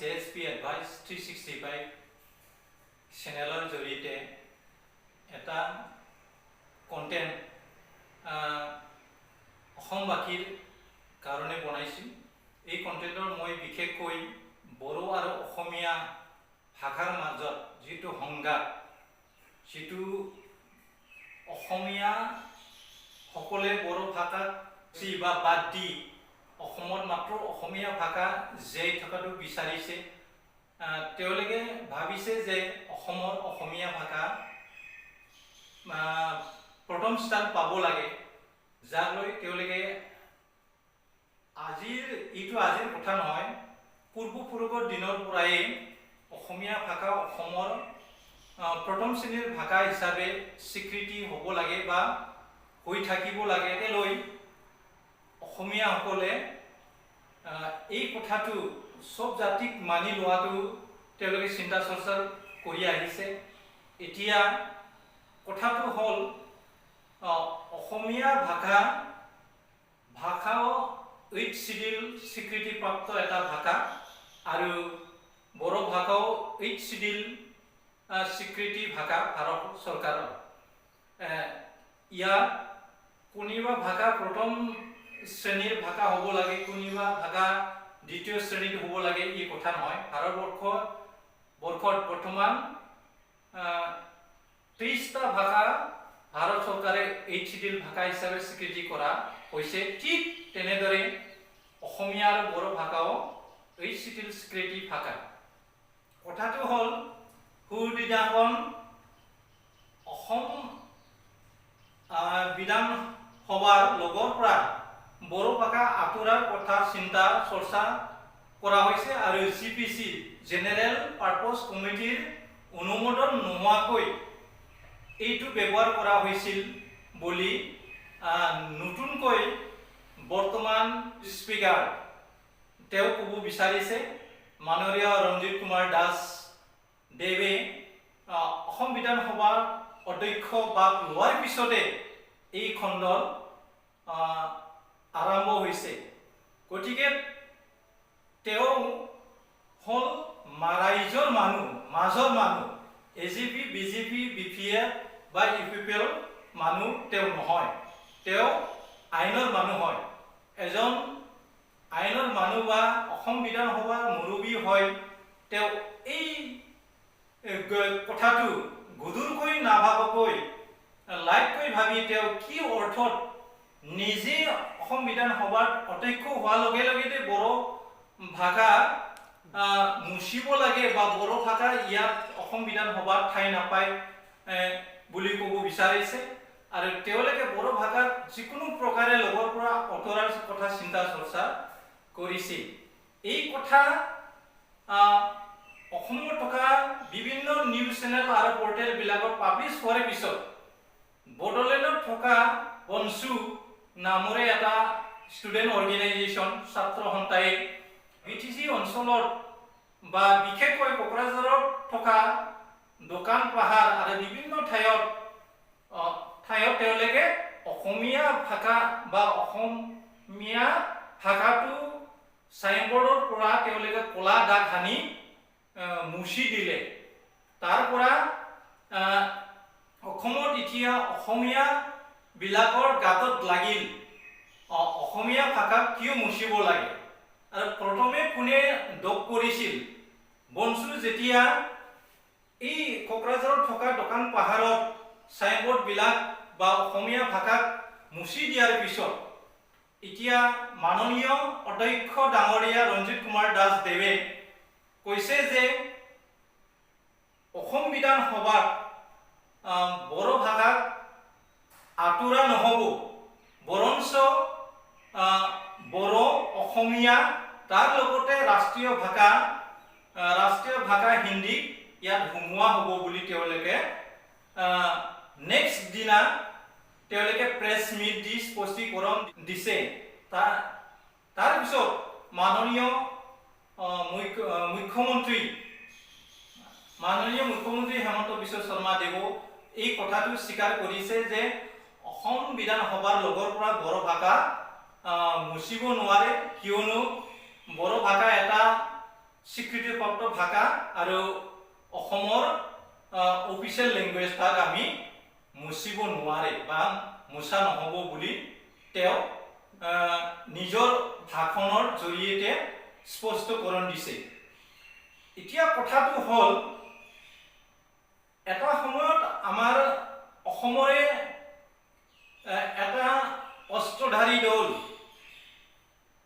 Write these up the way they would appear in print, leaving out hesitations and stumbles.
JSP Advice 365 চেনেলৰ জৰিয়তে এটা কন্টেন্ট অসমবাসীৰ কাৰণে বনাইছোঁ। এই কন্টেন্টৰ মই বিশেষকৈ বড়ো আৰু অসমীয়া ভাষাৰ মাজত যিটো সংঘাত, যিটো অসমীয়া সকলে বড়ো ভাষাক বা বাদ দি অসমত মাত্ৰ অসমীয়া ভাষা জীয়াই থকাটো বিচাৰিছে। তেওঁলোকে ভাবিছে যে অসমৰ অসমীয়া ভাষা প্ৰথম স্থান পাব লাগে, যাক লৈ তেওঁলোকে আজিৰ কথা নহয়, পূৰ্বপুৰুষৰ দিনৰ পৰাই অসমীয়া ভাষা অসমৰ প্ৰথম শ্ৰেণীৰ ভাষা হিচাপে স্বীকৃতি হ'ব লাগে বা হৈ থাকিব লাগে লৈ অসমীয়াসকলে এই কথাটো সব জাতিক মানি লোৱাটো তেওঁলোকে চিন্তা চৰ্চা কৰি আহিছে। এতিয়া কথাটো হ'ল অসমীয়া ভাষাও 8th শিডিউল স্বীকৃতিপ্ৰাপ্ত এটা ভাষা আৰু বড়ো ভাষাও 8th শিডিউল স্বীকৃতি ভাষা ভাৰত চৰকাৰৰ। ইয়াত কোনোবা ভাষা প্ৰথম শ্ৰেণীৰ ভাষা হ'ব লাগে, কোনোবা ভাষা দ্বিতীয় শ্ৰেণীৰ হ'ব লাগে, এই কথা নহয়। ভাৰতবৰ্ষত বৰ্তমান 23টা ভাষা ভাৰত চৰকাৰে 8th শিডিউল ভাষা হিচাপে স্বীকৃতি কৰা হৈছে। ঠিক তেনেদৰে অসমীয়া আৰু বড়ো ভাষাও 8th শিডিউল স্বীকৃতি ভাষা। কথাটো হ'ল সুদিনাখন অসম বিধানসভাৰ লগৰ পৰা বড়ো ভাষা আঁতৰাৰ কথা চিন্তা চৰ্চা কৰা হৈছে আৰু GPC জেনেৰেল পাৰ্পছ কমিটিৰ অনুমোদন নোহোৱাকৈ এইটো ব্যৱহাৰ কৰা হৈছিল বুলি নতুনকৈ বৰ্তমান স্পীকাৰ তেওঁ ক'ব বিচাৰিছে। মাননীয় ৰঞ্জিত কুমাৰ দাস দেৱে অসম বিধানসভাৰ অধ্যক্ষ বাক লোৱাৰ পিছতে এই খণ্ড আৰম্ভ হৈছে। গতিকে তেওঁ হ'ল ৰাইজৰ মাজৰ মানুহ, AGP BJP BPF বা UPPL মানুহ তেওঁ নহয়, তেওঁ আইনৰ মানুহ হয়। এজন আইনৰ মানুহ বা অসম বিধানসভাৰ মুৰব্বী হয়। তেওঁ এই কথাটো গধুৰকৈ নাভাবাকৈ লাইটকৈ ভাবি তেওঁ কি অৰ্থত নিজে অসম বিধানসভাৰ অধ্যক্ষ হোৱাৰ লগে লগে বড়ো ভাষা মুচিব লাগে বা বড়ো ভাষা ইয়াত অসম বিধানসভাত ঠাই নাপায় বুলি ক'ব বিচাৰিছে আৰু তেওঁলোকে বড়ো ভাষাক যিকোনো প্ৰকাৰে লগৰ পৰা আঁতৰাৰ কথা চিন্তা চৰ্চা কৰিছে। এই কথা অসমত থকা বিভিন্ন নিউজ চেনেল আৰু পৰ্টেলবিলাকত পাব্লিছ হোৱাৰ পিছত বড়োলেণ্ডত থকা বনচু নামৰে এটা ষ্টুডেণ্ট অৰ্গেনাইজেশ্যন ছাত্ৰ সন্থাই BTC অঞ্চলত বা বিশেষকৈ কোকৰাঝাৰত থকা দোকান পাহাৰ আৰু বিভিন্ন ঠাইত তেওঁলোকে অসমীয়া ভাষা বা অসমীয়া ভাষাটো চাইনবৰ্ডৰ পৰা তেওঁলোকে ক'লা দাগ সানি মুচি দিলে। তাৰ পৰা অসমত এতিয়া অসমীয়া বিলাকৰ গাতত লাগিল অসমীয়া ভাষাক কিয় মুচিব লাগে। আৰু প্ৰথমে কোনে দোষ কৰিছিল? বনচু যেতিয়া এই কোকৰাঝাৰত থকা দোকান পাহাৰত চাইনবৰ্ডবিলাক বা অসমীয়া ভাষাক মুচি দিয়াৰ পিছত এতিয়া মাননীয় অধ্যক্ষ ডাঙৰীয়া ৰঞ্জিত কুমাৰ দাস দেৱে কৈছে যে অসম বিধানসভাত বড়ো ভাষাক আঁতৰা নহ'ব, বৰঞ্চ বড়ো অসমীয়া তাৰ লগতে ৰাষ্ট্ৰীয় ভাষা হিন্দী ইয়াত সোমোৱা হ'ব বুলি তেওঁলোকে নেক্সট দিনা তেওঁলোকে প্ৰেছ মিট দি স্পষ্টীকৰণ দিছে। তাৰপিছত মাননীয় মুখ্যমন্ত্ৰী হেমন্ত বিশ্ব শৰ্মা দেৱো এই কথাটো স্বীকাৰ কৰিছে যে অসম বিধানসভাৰ লগৰ পৰা বড়ো ভাষা মুচিব নোৱাৰে, কিয়নো বড়ো ভাষা এটা স্বীকৃতিপ্ৰাপ্ত ভাষা আৰু অসমৰ অফিচিয়েল লেংগুৱেজ তাক আমি মুচিব নোৱাৰে বা মুচা নহ'ব বুলি তেওঁ নিজৰ ভাষণৰ জৰিয়তে স্পষ্টকৰণ দিছে। এতিয়া কথাটো হ'ল এটা সময়ত আমাৰ অসমৰে এটা অস্ত্ৰধাৰী দল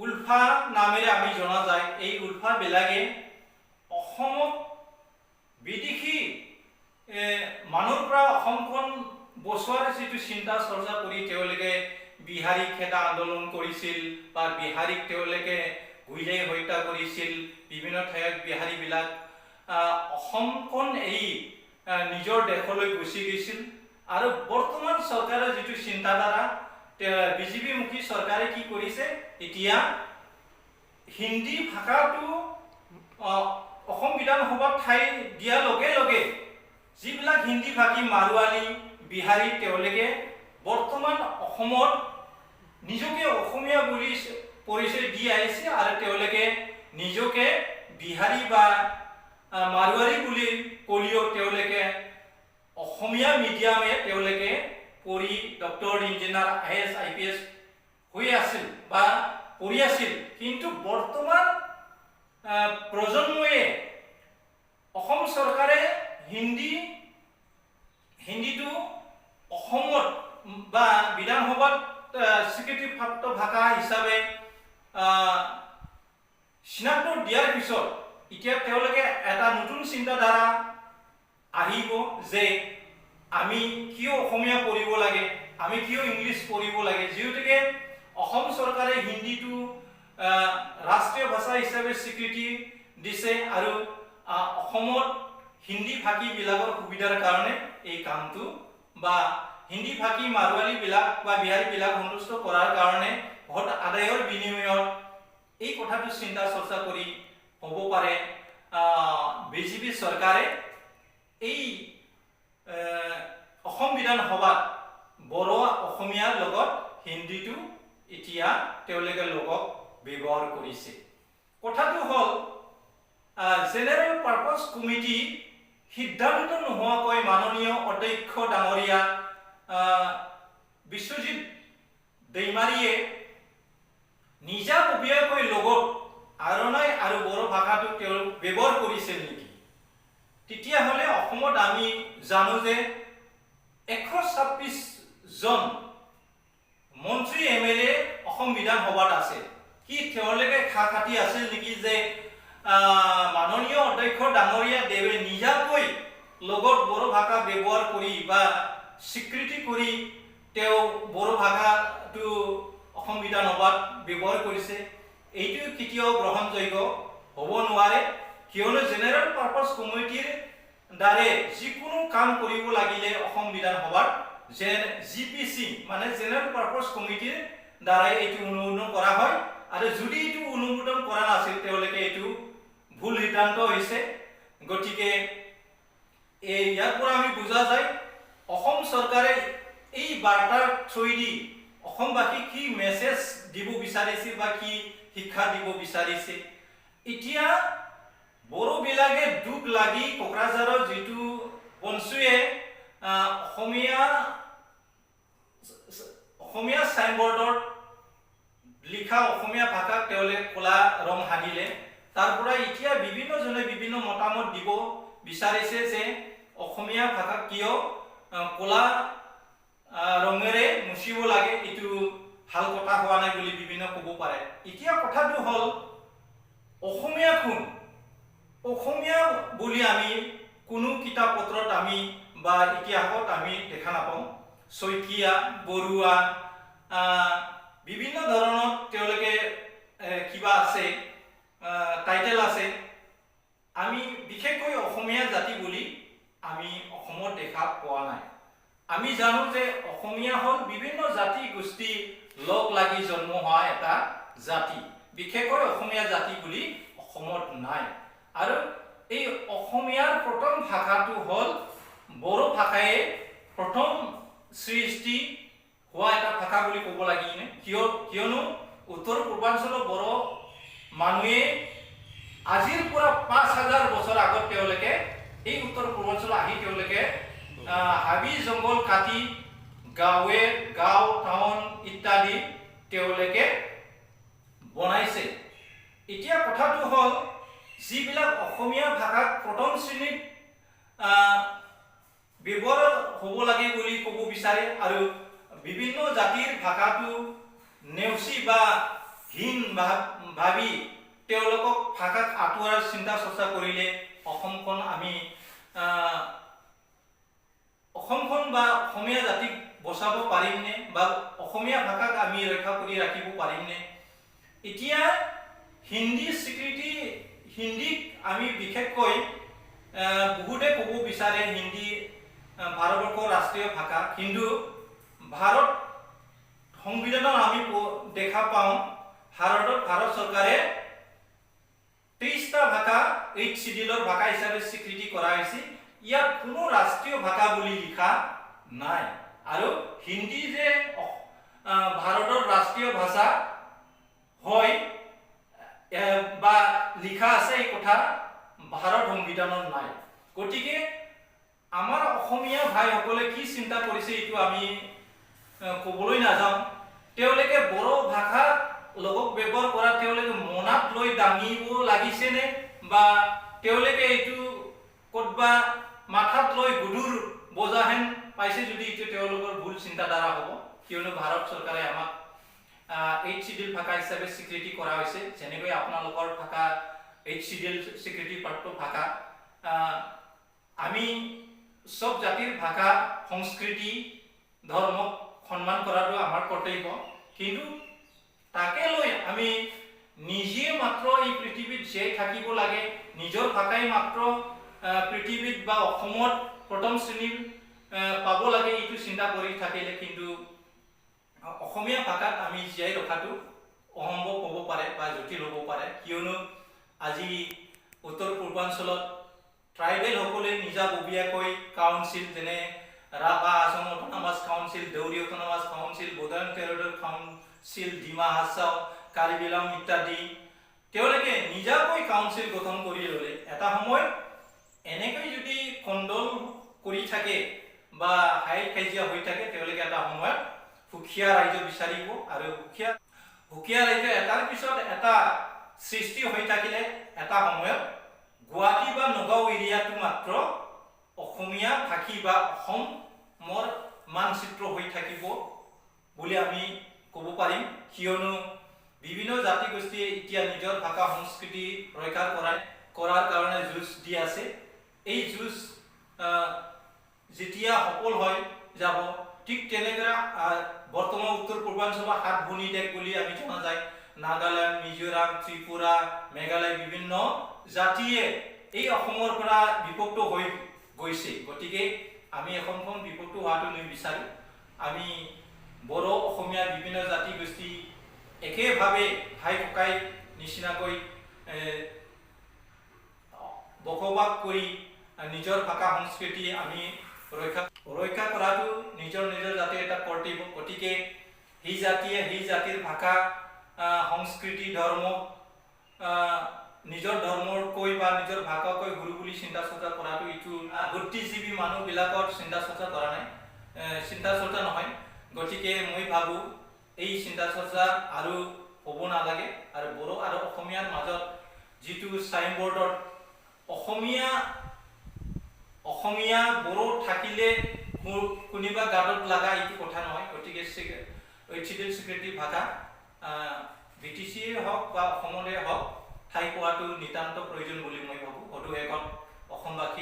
উলফা নামেৰে আমি জনা যায়। এই উলফাবিলাকে অসমক বিদেশী মানুহৰ পৰা অসমখন বচোৱাৰ যিটো চিন্তা চৰ্চা কৰি তেওঁলোকে বিহাৰীক খেদা আন্দোলন কৰিছিল বা বিহাৰীক তেওঁলোকে গুলীয়াই হত্যা কৰিছিল। বিভিন্ন ঠাইত বিহাৰীবিলাক অসমখন এৰি নিজৰ দেশলৈ গুচি গৈছিল। আৰু বৰ্তমান চৰকাৰৰ যিটো চিন্তাধাৰা, বিজেপিমুখী চৰকাৰে কি কৰিছে, এতিয়া হিন্দী ভাষাটো অসম বিধানসভাত ঠাই দিয়াৰ লগে লগে যিবিলাক হিন্দী ভাষী মাৰোৱাৰী বিহাৰী তেওঁলোকে বৰ্তমান অসমত নিজকে অসমীয়া বুলি পৰিচয় দি আহিছে আৰু তেওঁলোকে নিজকে বিহাৰী বা মাৰোৱাৰী বুলি ক'লেও তেওঁলোকে অসমীয়া মিডিয়ামে তেওঁলোকে পঢ়ি ডক্টৰ ইঞ্জিনিয়াৰ IAS IPS হৈ আছিল বা পঢ়ি আছিল। কিন্তু বৰ্তমান প্ৰজন্ময়ে অসম চৰকাৰে হিন্দীটো অসমত বা বিধানসভাত স্বীকৃতিপ্ৰাপ্ত ভাষা হিচাপে চিনাক্ত দিয়াৰ পিছত এতিয়া তেওঁলোকে এটা নতুন চিন্তাধাৰা আহিব যে আমি কিয় অসমীয়া পঢ়িব লাগে, আমি কিয় ইংলিছ পঢ়িব লাগে। যিহেতুকে অসম চৰকাৰে হিন্দীটো ৰাষ্ট্ৰীয় ভাষা হিচাপে স্বীকৃতি দিছে আৰু অসমত হিন্দী ভাষীবিলাকৰ সুবিধাৰ কাৰণে এই কামটো বা হিন্দী ভাষী মাৰোৱাৰীবিলাক বা বিহাৰীবিলাক সন্তুষ্ট কৰাৰ কাৰণে ভোট আদায়ৰ বিনিময়ত এই কথাটো চিন্তা চৰ্চা কৰি হ'ব পাৰে বিজেপি চৰকাৰে এই অসম বিধানসভাত বড়ো অসমীয়াৰ লগত হিন্দীটো এতিয়া তেওঁলোকে লগত ব্যৱহাৰ কৰিছে। কথাটো হ'ল জেনেৰেল পাৰ্পাছ কমিটি সিদ্ধান্ত নোহোৱাকৈ মাননীয় অধ্যক্ষ ডাঙৰীয়া বিশ্বজিৎ দৈমাৰীয়ে নিজাববীয়াকৈ লগত আৰণাই আৰু বড়ো ভাষাটো তেওঁ ব্যৱহাৰ কৰিছিল নেকি? তেতিয়াহ'লে অসমত আমি জানো যে 126 জন মন্ত্ৰী MLA অসম বিধানসভাত আছে। কি তেওঁলোকে খা খাতি আছিল নেকি যে মাননীয় অধ্যক্ষ ডাঙৰীয়া দেৱে নিজাকৈ লগত বড়ো ভাষা ব্যৱহাৰ কৰি বা স্বীকৃতি কৰি তেওঁ বড়ো ভাষাটো অসম বিধানসভাত ব্যৱহাৰ কৰিছে? এইটো কেতিয়াও গ্ৰহণযোগ্য হ'ব নোৱাৰে, কিয়নো জেনেৰেল পাৰ্পাছ কমিটিৰ দ্বাৰা যিকোনো কাম কৰিব লাগিলে অসম বিধানসভাত GPC মানে জেনেৰেল পাৰ্পাছ কমিটিৰ দ্বাৰাই এইটো অনুমোদন কৰা হয়। আৰু যদি এইটো অনুমোদন কৰা নাছিল তেওঁলোকে এইটো ভুল সিদ্ধান্ত হৈছে। গতিকে ইয়াৰ পৰা আমি বুজা যায় অসম চৰকাৰে এই বাৰ্তাৰ থ্ৰুৱেদি অসমবাসীক কি মেছেজ দিব বিচাৰিছে বা কি শিক্ষা দিব বিচাৰিছে। এতিয়া বড়োবিলাকে দুখ লাগি কোকৰাঝাৰৰ যিটো বনচুৱে অসমীয়া চাইনবৰ্ডত লিখা অসমীয়া ভাষাক তেওঁলোকে ক'লা ৰং সানিলে। তাৰ পৰা এতিয়া বিভিন্নজনে বিভিন্ন মতামত দিব বিচাৰিছে যে অসমীয়া ভাষাক কিয় ক'লা ৰঙেৰে মুচিব লাগে, এইটো ভাল কথা হোৱা নাই বুলি বিভিন্ন ক'ব পাৰে। এতিয়া কথাটো হ'ল অসমীয়া বুলি আমি কোনো কিতাপ পত্ৰত আমি বা ইতিহাসত আমি দেখা নাপাওঁ। শইকীয়া, বৰুৱা বিভিন্ন ধৰণৰ তেওঁলোকে কিবা আছে, টাইটেল আছে। আমি বিশেষকৈ অসমীয়া জাতি বুলি আমি অসমত দেখা পোৱা নাই। আমি জানো যে অসমীয়া হ'ল বিভিন্ন জাতি গোষ্ঠী লগ লাগি জন্ম হোৱা এটা জাতি। বিশেষকৈ অসমীয়া জাতি বুলি অসমত নাই। আৰু এই অসমীয়াৰ প্ৰথম ভাষাটো হ'ল বড়ো ভাষাই প্ৰথম সৃষ্টি হোৱা এটা ভাষা বুলি ক'ব লাগিব। কিয়নো উত্তৰ পূৰ্বাঞ্চলৰ বড়ো মানুহে আজিৰ পৰা 5000 বছৰ আগত তেওঁলোকে এই উত্তৰ পূৰ্বাঞ্চল আহি তেওঁলোকে হাবি জংগল কাটি গাঁও টাউন ইত্যাদি তেওঁলোকে বনাইছে। এতিয়া কথাটো হ'ল যিবিলাক অসমীয়া ভাষাত প্ৰথম শ্ৰেণীত ব্যৱহাৰ হ'ব লাগে বুলি ক'ব বিচাৰে আৰু বিভিন্ন জাতিৰ ভাষাটো নেওচি বা হীন ভাবি তেওঁলোকক ভাষাক আঁতৰোৱাৰ চিন্তা চৰ্চা কৰিলে অসমখন বা অসমীয়া জাতিক বচাব পাৰিমনে বা অসমীয়া ভাষাক আমি ৰক্ষা কৰি ৰাখিব পাৰিমনে? এতিয়া হিন্দীক আমি বিশেষকৈ বহুতে ক'ব বিচাৰে হিন্দী ভাৰতবৰ্ষৰ ৰাষ্ট্ৰীয় ভাষা, কিন্তু ভাৰত সংবিধানত আমি দেখা পাওঁ ভাৰত চৰকাৰে 23টা ভাষা 8 শিডিউলৰ ভাষা হিচাপে স্বীকৃতি কৰা হৈছে। ইয়াত কোনো ৰাষ্ট্ৰীয় ভাষা বুলি লিখা নাই আৰু হিন্দী যে ভাৰতৰ ৰাষ্ট্ৰীয় ভাষা হয় বা লিখা আছে এই কথা ভাৰত সংবিধানত নাই। গতিকে আমাৰ অসমীয়া ভাইসকলে কি চিন্তা কৰিছে এইটো আমি ক'বলৈ নাযাওঁ। তেওঁলোকে বড়ো ভাষা লগক ব্যৱহাৰ কৰা তেওঁলোকে মনাত লৈ দাঙিব লাগিছেনে বা তেওঁলোকে এইটো ক'তবা মাথাত লৈ গুদুৰ বজাহেন পাইছে যদি এইটো তেওঁলোকৰ ভুল চিন্তাধাৰা হ'ব, কিয়নো ভাৰত চৰকাৰে আমাক 8 শিডিউল ভাষা হিচাপে স্বীকৃতি কৰা হৈছে। যেনেকৈ আপোনালোকৰ ভাষা 8 শিডিউল স্বীকৃতিপ্ৰাপ্ত ভাষা। আমি সব জাতিৰ ভাষা সংস্কৃতি ধৰ্মক সন্মান কৰাটো আমাৰ কৰ্তব্য, কিন্তু তাকে লৈ আমি নিজে মাত্ৰ এই পৃথিৱীত জীয়াই থাকিব লাগে, নিজৰ ভাষাই মাত্ৰ পৃথিৱীত বা অসমত প্ৰথম শ্ৰেণী পাব লাগে, এইটো চিন্তা কৰি থাকিলে কিন্তু অসমীয়া ভাষাত আমি জীয়াই ৰখাটো অসম্ভৱ হ'ব পাৰে বা জটিল হ'ব পাৰে। কিয়নো আজি উত্তৰ পূৰ্বাঞ্চলত ট্ৰাইবেল সকলে নিজাববীয়াকৈ কাউন্সিল যেনে Rabha Assam autonomous council, Deori autonomous council, Bodoland territorial council, Dima Hasao, Karbi Anglong ইত্যাদি তেওঁলোকে নিজাকৈ কাউন্সিল গঠন কৰি ল'লে এটা সময়ত এনেকৈ যদি কণ্ডল কৰি থাকে বা হাই কাজিয়া হৈ থাকে তেওঁলোকে এটা সময়ত সুখীয়া ৰাজ্য বিচাৰিব আৰু সুখীয়া ৰাজ্য এটাৰ পিছত এটা সৃষ্টি হৈ থাকিলে এটা সময়ত গুৱাহাটী বা নগাঁও এৰিয়াটো মাত্ৰ অসমীয়া ভাষী বা অসমৰ মানচিত্ৰ হৈ থাকিব বুলি আমি ক'ব পাৰিম। কিয়নো বিভিন্ন জাতি গোষ্ঠীয়ে এতিয়া নিজৰ ভাষা সংস্কৃতি ৰক্ষা কৰাৰ কাৰণে যুঁজ দি আছে। এই যুঁজ যেতিয়া সফল হৈ যাব ঠিক তেনেদৰে বৰ্তমান উত্তৰ পূৰ্বাঞ্চলৰ 7 ভনী দেশ বুলি আমি জনা যায়। নাগালেণ্ড, মিজোৰাম, ত্ৰিপুৰা, মেঘালয় বিভিন্ন জাতিয়ে এই অসমৰ পৰা বিভক্ত হৈ গৈছে। গতিকে আমি অসমখন বিভক্ত হোৱাটো নিবিচাৰোঁ। আমি বড়ো অসমীয়া বিভিন্ন জাতি গোষ্ঠী একেভাৱে ভাই ককাই নিচিনাকৈ বসবাস কৰি নিজৰ ভাষা সংস্কৃতি আমি ৰক্ষা কৰাটো নিজৰ জাতিৰ এটা কৰ্তব্য। গতিকে সেই জাতিয়ে সেই জাতিৰ ভাষা সংস্কৃতি ধৰ্ম নিজৰ ধৰ্মকৈ বা নিজৰ ভাষাকৈ গুৰু বুলি চিন্তা চৰ্চা কৰাটো এইটো বুদ্ধিজীৱী মানুহবিলাকৰ চিন্তা চৰ্চা কৰা নাই, চিন্তা চৰ্চা নহয়। গতিকে মই ভাবোঁ এই চিন্তা চৰ্চা আৰু হ'ব নালাগে। আৰু বড়ো আৰু অসমীয়াৰ মাজত যিটো চাইনবোৰ্ডত অসমীয়া বড়ো থাকিলে কোনোবা গাঁতত লগা এইটো কথা নহয়। গতিকে 8 শিডিউল স্বীকৃতি ভাষা BTC হওক বা অসমৰে হওক ঠাই পোৱাটো নিতান্ত প্ৰয়োজন বুলি মই ভাবোঁ। সদুশেষত অসমবাসী